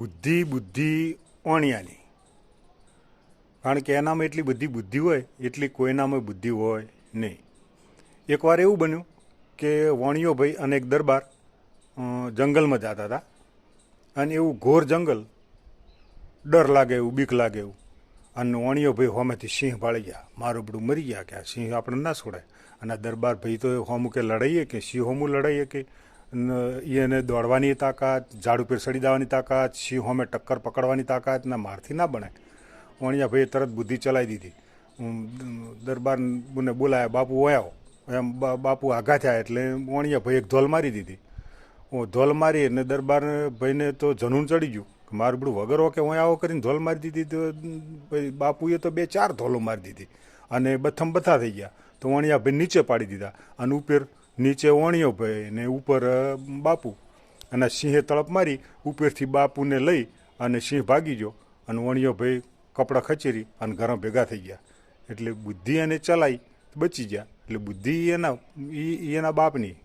બુદ્ધિ બુદ્ધિ ઓણિયાની, કારણ કે એનામાં એટલી બધી બુદ્ધિ હોય એટલી કોઈનામાં બુદ્ધિ હોય નહીં. એકવાર એવું બન્યું કે વણિયો ભાઈ અને એક દરબાર જંગલમાં જતા હતા, અને એવું ઘોર જંગલ, ડર લાગે એવું, બીક લાગે એવું, અને વણિયો ભાઈ હોમેથી સિંહ ભાળી ગયા, મારું બધું મરી ગયા કે આ સિંહ આપણે ના છોડાય. અને દરબાર ભાઈ તો હોમું કે લડાઈએ કે સિંહ હોમું લડાઈએ કે એને દોડવાની તાકાત, ઝાડ ઉપર ચડી જવાની તાકાત, સિંહ હોમે ટક્કર પકડવાની તાકાત ના મારથી ના બને. વણિયા ભાઈએ તરત બુદ્ધિ ચલાવી દીધી. દરબારને બોલાયા, બાપુ ઓયાવો એમ. બાપુ આઘા થયા એટલે વણિયા ભાઈ એક ધોલ મારી દીધી. ધોલ મારી અને દરબાર ભાઈને તો જનૂન ચડી ગયું, મારું બધું વગર કે ઓયાવો કરીને ધોલ મારી દીધી. તો બાપુએ તો 2-4 ધોલો મારી દીધી અને બથમ બથા થઈ ગયા. તો વણિયા ભાઈ નીચે પાડી દીધા, અને ઉપર નીચે વણિયો ભાઈ ને ઉપર બાપુ, અને સિંહે તળપ મારી ઉપરથી બાપુને લઈ અને સિંહ ભાગી ગયો, અને વણિયો ભાઈ કપડાં ખચેરી અને ઘરમાં ભેગા થઈ ગયા. એટલે બુદ્ધિ એને ચલાવી, બચી ગયા. એટલે બુદ્ધિ એના બાપની.